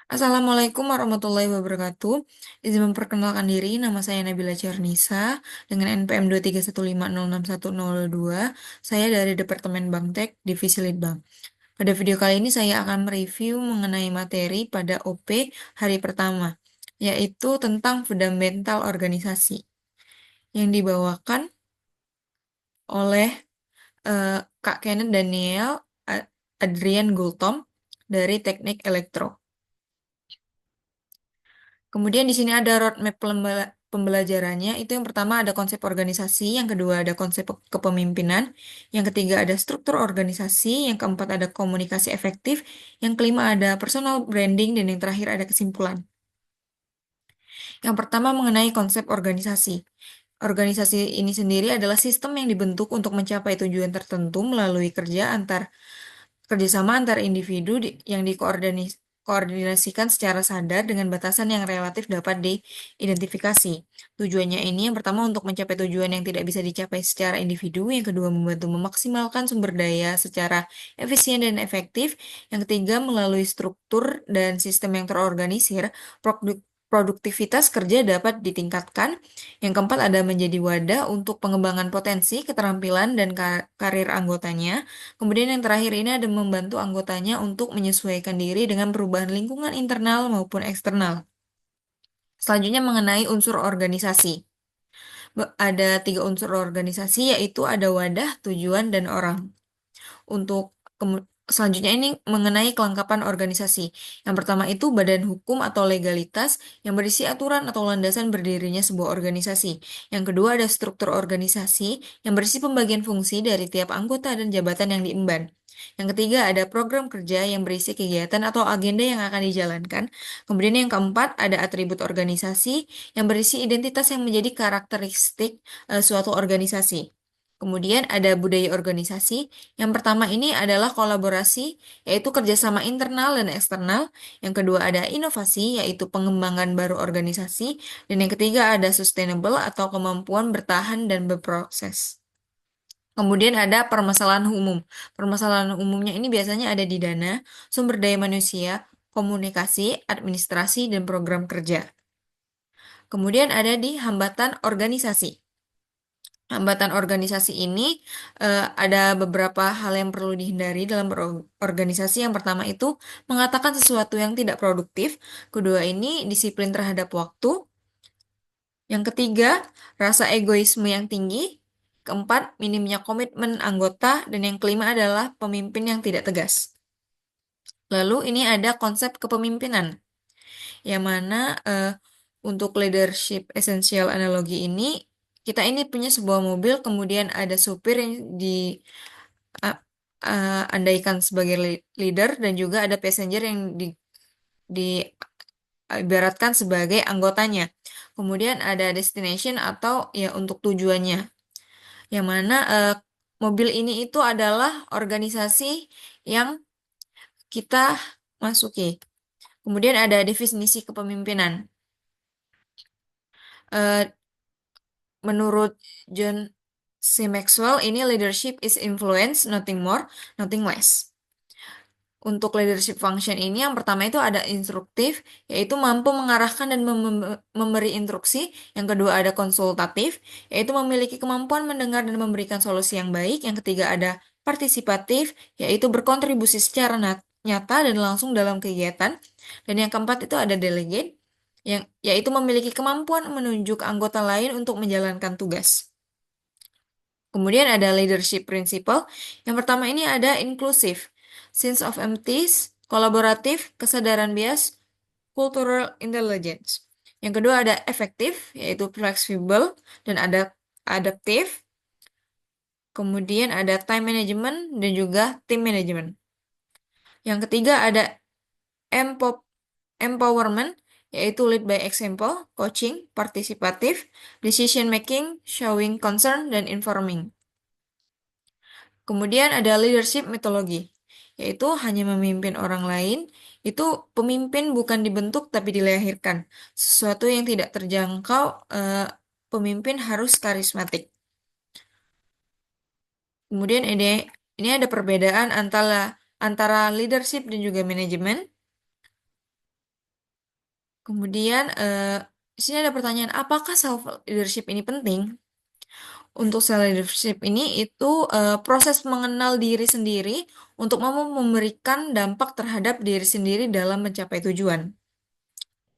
Assalamualaikum warahmatullahi wabarakatuh. Izin memperkenalkan diri, nama saya Nabila Ciarnisa dengan NPM 231506102. Saya dari Departemen Banktek, Divisi Litbang. Pada video kali ini saya akan mereview mengenai materi pada OP hari pertama, yaitu tentang fundamental organisasi yang dibawakan oleh Kak Kenneth Daniel Adrian Gultom dari Teknik Elektro. Kemudian di sini ada roadmap pembelajarannya. Itu yang pertama ada konsep organisasi, yang kedua ada konsep kepemimpinan, yang ketiga ada struktur organisasi, yang keempat ada komunikasi efektif, yang kelima ada personal branding, dan yang terakhir ada kesimpulan. Yang pertama mengenai konsep organisasi. Organisasi ini sendiri adalah sistem yang dibentuk untuk mencapai tujuan tertentu melalui kerjasama antar individu yang dikoordinasikan secara sadar dengan batasan yang relatif dapat diidentifikasi. Tujuannya ini yang pertama untuk mencapai tujuan yang tidak bisa dicapai secara individu, yang kedua membantu memaksimalkan sumber daya secara efisien dan efektif, yang ketiga melalui struktur dan sistem yang terorganisir, produktivitas kerja dapat ditingkatkan. Yang keempat ada menjadi wadah untuk pengembangan potensi, keterampilan, dan karir anggotanya. Kemudian yang terakhir ini ada membantu anggotanya untuk menyesuaikan diri dengan perubahan lingkungan internal maupun eksternal. Selanjutnya mengenai unsur organisasi. Ada tiga unsur organisasi, yaitu ada wadah, tujuan, dan orang. Selanjutnya ini mengenai kelengkapan organisasi. Yang pertama itu badan hukum atau legalitas yang berisi aturan atau landasan berdirinya sebuah organisasi. Yang kedua ada struktur organisasi yang berisi pembagian fungsi dari tiap anggota dan jabatan yang diemban. Yang ketiga ada program kerja yang berisi kegiatan atau agenda yang akan dijalankan. Kemudian yang keempat ada atribut organisasi yang berisi identitas yang menjadi karakteristik suatu organisasi. Kemudian ada budaya organisasi. Yang pertama ini adalah kolaborasi, yaitu kerjasama internal dan eksternal. Yang kedua ada inovasi, yaitu pengembangan baru organisasi. Dan yang ketiga ada sustainable atau kemampuan bertahan dan berproses. Kemudian ada permasalahan umum. Permasalahan umumnya ini biasanya ada di dana, sumber daya manusia, komunikasi, administrasi, dan program kerja. Kemudian ada di hambatan organisasi. Hambatan organisasi ini ada beberapa hal yang perlu dihindari dalam berorganisasi. Yang pertama itu mengatakan sesuatu yang tidak produktif. Kedua ini disiplin terhadap waktu. Yang ketiga, rasa egoisme yang tinggi. Keempat, minimnya komitmen anggota. Dan yang kelima adalah pemimpin yang tidak tegas. Lalu ini ada konsep kepemimpinan, yang mana untuk leadership essential analogi ini, kita ini punya sebuah mobil, kemudian ada supir yang andaikan sebagai leader, dan juga ada passenger yang ibaratkan sebagai anggotanya. Kemudian ada destination atau ya untuk tujuannya, yang mana mobil ini itu adalah organisasi yang kita masuki. Kemudian ada definisi kepemimpinan. Eh, Menurut John C. Maxwell, ini leadership is influence, nothing more, nothing less. Untuk leadership function ini, yang pertama itu ada instruktif, yaitu mampu mengarahkan dan memberi instruksi. Yang kedua ada konsultatif, yaitu memiliki kemampuan mendengar dan memberikan solusi yang baik. Yang ketiga ada partisipatif, yaitu berkontribusi secara nyata dan langsung dalam kegiatan. Dan yang keempat itu ada delegate, yaitu memiliki kemampuan menunjuk anggota lain untuk menjalankan tugas. Kemudian ada leadership principle. Yang pertama ini ada inklusif, sense of empathy, kolaboratif, kesadaran bias, cultural intelligence. Yang kedua ada efektif, yaitu fleksibel dan adaptif. Kemudian ada time management dan juga team management. Yang ketiga ada empowerment, yaitu lead by example, coaching, partisipatif, decision making, showing concern, dan informing. Kemudian ada leadership metodologi, yaitu hanya memimpin orang lain. Itu pemimpin bukan dibentuk tapi dilahirkan. Sesuatu yang tidak terjangkau, pemimpin harus karismatik. Kemudian ini ada perbedaan antara leadership dan juga manajemen. Kemudian, di sini ada pertanyaan, apakah self leadership ini penting? Untuk self leadership ini itu, proses mengenal diri sendiri untuk memberikan dampak terhadap diri sendiri dalam mencapai tujuan.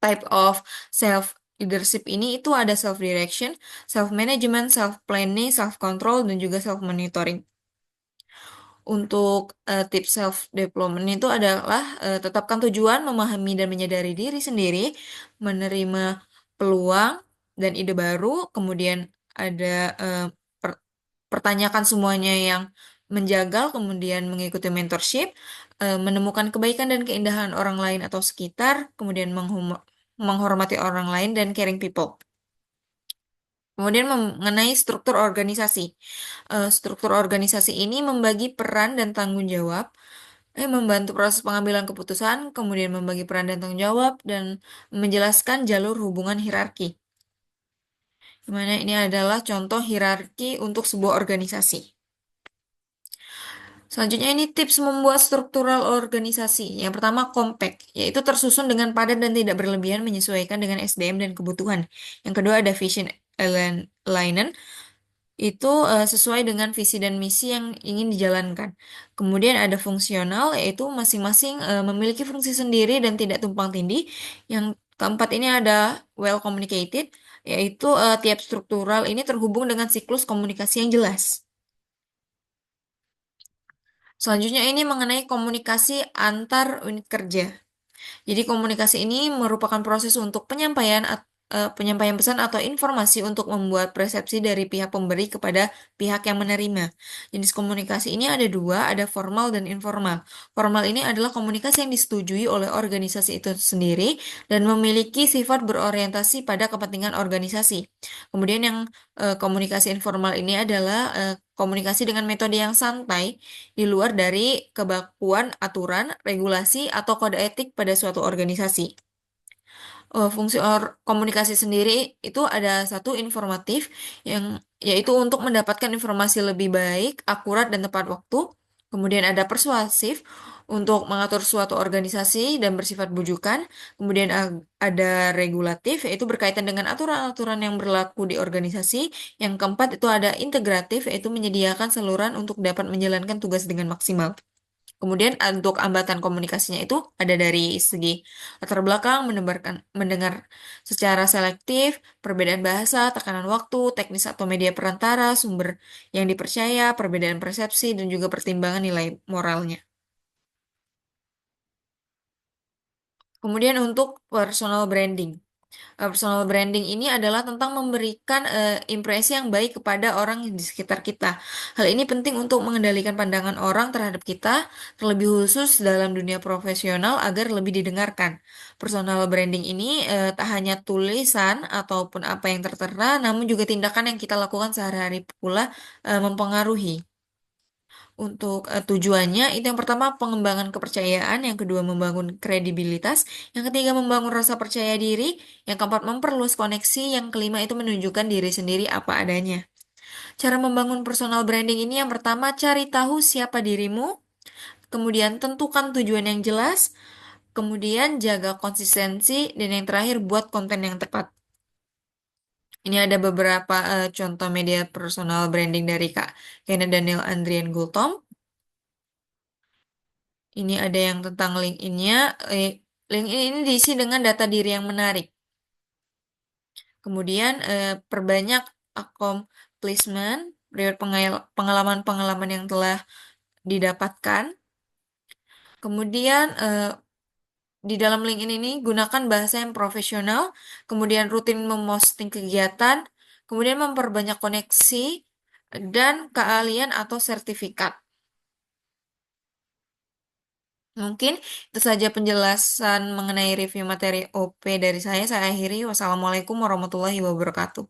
Type of self leadership ini itu ada self direction, self management, self planning, self control, dan juga self monitoring. Untuk, tips self development itu adalah, tetapkan tujuan, memahami dan menyadari diri sendiri, menerima peluang dan ide baru, kemudian ada, pertanyakan semuanya yang menjagal, kemudian mengikuti mentorship, menemukan kebaikan dan keindahan orang lain atau sekitar, kemudian menghormati orang lain dan caring people. Kemudian mengenai struktur organisasi. Struktur organisasi ini membagi peran dan tanggung jawab, membantu proses pengambilan keputusan, kemudian membagi peran dan tanggung jawab, dan menjelaskan jalur hubungan hierarki. Di mana ini adalah contoh hierarki untuk sebuah organisasi. Selanjutnya ini tips membuat struktural organisasi. Yang pertama compact, yaitu tersusun dengan padat dan tidak berlebihan menyesuaikan dengan SDM dan kebutuhan. Yang kedua ada vision alignment, itu sesuai dengan visi dan misi yang ingin dijalankan. Kemudian ada fungsional, yaitu masing-masing memiliki fungsi sendiri dan tidak tumpang tindih. Yang keempat ini ada well communicated, yaitu tiap struktural ini terhubung dengan siklus komunikasi yang jelas. Selanjutnya ini mengenai komunikasi antar unit kerja. Jadi komunikasi ini merupakan proses untuk penyampaian pesan atau informasi untuk membuat persepsi dari pihak pemberi kepada pihak yang menerima. Jenis komunikasi ini ada dua, ada formal dan informal. Formal ini adalah komunikasi yang disetujui oleh organisasi itu sendiri dan memiliki sifat berorientasi pada kepentingan organisasi. Kemudian yang komunikasi informal ini adalah komunikasi dengan metode yang santai di luar dari kebakuan aturan, regulasi, atau kode etik pada suatu organisasi. Fungsi komunikasi sendiri itu ada satu informatif yang yaitu untuk mendapatkan informasi lebih baik, akurat, dan tepat waktu. Kemudian ada persuasif untuk mengatur suatu organisasi dan bersifat bujukan. Kemudian ada regulatif yaitu berkaitan dengan aturan-aturan yang berlaku di organisasi. Yang keempat itu ada integratif yaitu menyediakan saluran untuk dapat menjalankan tugas dengan maksimal. Kemudian untuk hambatan komunikasinya itu ada dari segi latar belakang, mendengar secara selektif, perbedaan bahasa, tekanan waktu, teknis atau media perantara, sumber yang dipercaya, perbedaan persepsi, dan juga pertimbangan nilai moralnya. Kemudian untuk personal branding. Personal branding ini adalah tentang memberikan, impresi yang baik kepada orang di sekitar kita. Hal ini penting untuk mengendalikan pandangan orang terhadap kita, terlebih khusus dalam dunia profesional agar lebih didengarkan. Personal branding ini, tak hanya tulisan ataupun apa yang tertera, namun juga tindakan yang kita lakukan sehari-hari pula, mempengaruhi. Untuk, tujuannya itu yang pertama pengembangan kepercayaan, yang kedua membangun kredibilitas, yang ketiga membangun rasa percaya diri, yang keempat memperluas koneksi, yang kelima itu menunjukkan diri sendiri apa adanya. Cara membangun personal branding ini yang pertama cari tahu siapa dirimu, kemudian tentukan tujuan yang jelas, kemudian jaga konsistensi, dan yang terakhir buat konten yang tepat. Ini ada beberapa, contoh media personal branding dari Kak Kenneth Daniel Andrian Gultom. Ini ada yang tentang LinkedIn-nya, LinkedIn ini diisi dengan data diri yang menarik. Kemudian, perbanyak accomplishment, riwayat pengalaman-pengalaman yang telah didapatkan. Kemudian, di dalam LinkedIn ini gunakan bahasa yang profesional, kemudian rutin memosting kegiatan, kemudian memperbanyak koneksi, dan keahlian atau sertifikat. Mungkin itu saja penjelasan mengenai review materi OP dari saya. Saya akhiri. Wassalamualaikum warahmatullahi wabarakatuh.